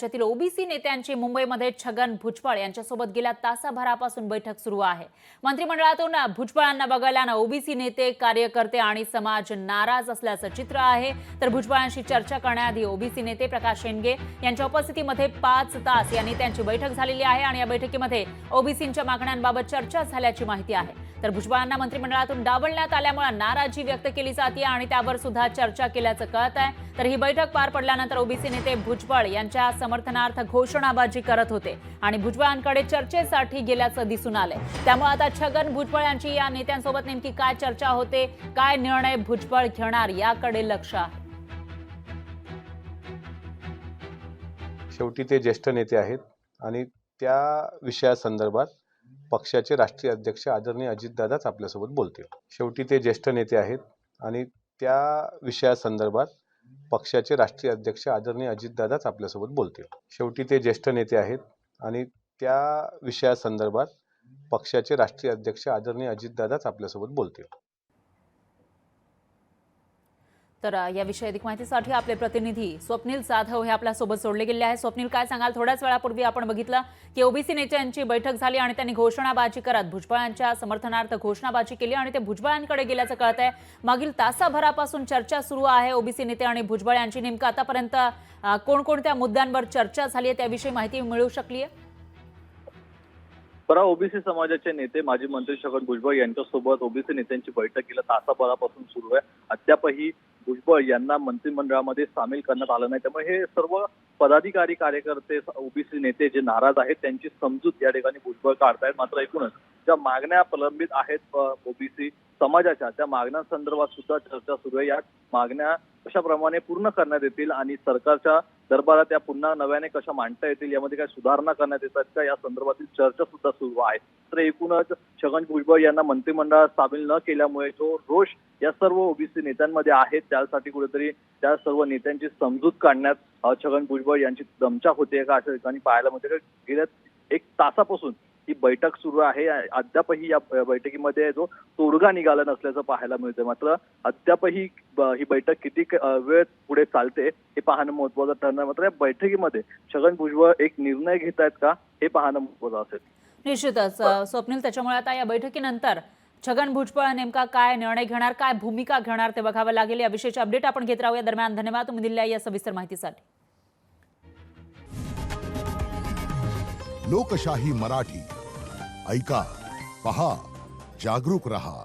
राज्यातील ओबीसी नेत्यांची मुंबईमध्ये छगन भुजबळ यांच्यासोबत गेल्या तासाभरापासून बैठक सुरू आहे। मंत्रिमंडळातून भुजबळांना बघायला ओबीसी नेते, कार्यकर्ते आणि समाज नाराज असल्याचं चित्र आहे। तर भुजबळांशी चर्चा करण्याआधी ओबीसी नेते प्रकाश शेंडगे यांच्या उपस्थितीमध्ये 5 तास या नेत्यांची बैठक झालेली आहे आणि या बैठकीमध्ये ओबीसींच्या मागण्यांबाबत चर्चा झाल्याची माहिती आहे। तर भुजबळांना मंत्रिमंडळातून डावलण्यात आल्यामुळे नाराजी व्यक्त केली जाते आणि त्यावर सुद्धा चर्चा केल्याचं कळत आहे। तर ही बैठक पार पडल्यानंतर ओबीसी नेते भुजबळ यांच्या समर्थनार्थ घोषणाबाजी करत होते आणि भुजबळांकडे चर्चेसाठी गेल्याचं दिसून आलंय। त्यामुळे आता छगन भुजबळ यांची या नेत्यांसोबत नेमकी काय चर्चा होते, काय निर्णय भुजबळ घेणार याकडे लक्ष आहे। शेवटी ते ज्येष्ठ नेते आहेत आणि त्या विषयासंदर्भात पक्षाचे राष्ट्रीय अध्यक्ष आदरणीय अजितदादाच आपल्यासोबत बोलतील। शेवटी ते ज्येष्ठ नेते आहेत आणि त्या विषयासंदर्भात पक्षाचे राष्ट्रीय अध्यक्ष आदरणीय अजितदादाच आपल्यासोबत बोलतील। शेवटी ते ज्येष्ठ नेते आहेत आणि त्या विषयासंदर्भात पक्षाचे राष्ट्रीय अध्यक्ष आदरणीय अजितदादाच आपल्यासोबत बोलतील। तर याविषयी अधिक माहितीसाठी आपले प्रतिनिधी स्वप्नील जाधव हे आपल्या सोबत जोडले गेले आहेत। स्वप्नील, काय सांगाल? थोड्याच वेळापूर्वी आपण बघितलं की ओबीसी नेत्यांची बैठक झाली आणि त्यांनी घोषणाबाजी करत भुजबळांच्या समर्थनार्थ घोषणाबाजी केली आणि ते भुजबळांकडे गेल्याचं कळत आहे। मागील तासाभरापासून चर्चा सुरू आहे ओबीसी नेते आणि भुजबळ यांची। नेमकं आतापर्यंत कोणकोणत्या मुद्द्यांवर चर्चा झाली आहे त्याविषयी माहिती मिळू शकली आहे? ओबीसी समाजाचे नेते माजी मंत्री छगन भुजबळ यांच्यासोबत ओबीसी नेत्यांची बैठक गेल्या तासाभरापासून सुरू आहे। अद्यापही भुजबळ यांना मंत्रिमंडळामध्ये सामील करण्यात आलं नाही। त्यामुळे हे सर्व पदाधिकारी, कार्यकर्ते, ओबीसी नेते जे नाराज आहेत त्यांची समजूत या ठिकाणी भुजबळ काढतायत। मात्र एकूणच ज्या मागण्या प्रलंबित आहेत ओबीसी समाजाच्या, त्या मागण्यांसंदर्भात सुद्धा चर्चा सुरू आहे। या मागण्या कशाप्रमाणे पूर्ण करण्यात येतील आणि सरकारच्या दरबारात त्या पुन्हा नव्याने कशा मांडता येतील, यामध्ये काय सुधारणा करण्यात येतात का, या संदर्भातील चर्चा सुद्धा सुरू आहे। तर एकूणच छगन भुजबळ यांना मंत्रिमंडळात सामील न केल्यामुळे जो रोष या सर्व ओबीसी नेत्यांमध्ये आहे, त्यासाठी कुठेतरी त्या सर्व नेत्यांची समजूत काढण्यात छगन भुजबळ यांची दमछाक होते का, अशा ठिकाणी पाहायला मिळते। गेल्या 1 तासापासून ही बैठक सुरू आहे। अद्यापही या बैठकीमध्ये जो तोडगा निघाला नसल्याचं पाहायला मिळतंय। मात्र अद्यापही ही बैठक किती वेळ पुढे चालते हे पाहणं महत्त्वाचं ठरणार। मात्र या बैठकीमध्ये छगन भुजबळ एक निर्णय घेत आहेत का, हे पाहणं महत्त्वाचं असेल। निश्चितच स्वप्नील, त्याच्यामुळे आता या बैठकीनंतर छगन भुजबळ नेमका काय निर्णय घेणार, काय भूमिका घेणार ते बघावं लागेल। या विषयीचे अपडेट आपण घेत राहूया। दरम्यान धन्यवाद तुम्ही दिलेल्या या सविस्तर माहितीसाठी। लोकशाही मराठी ऐका, पहा, जागरूक रहा।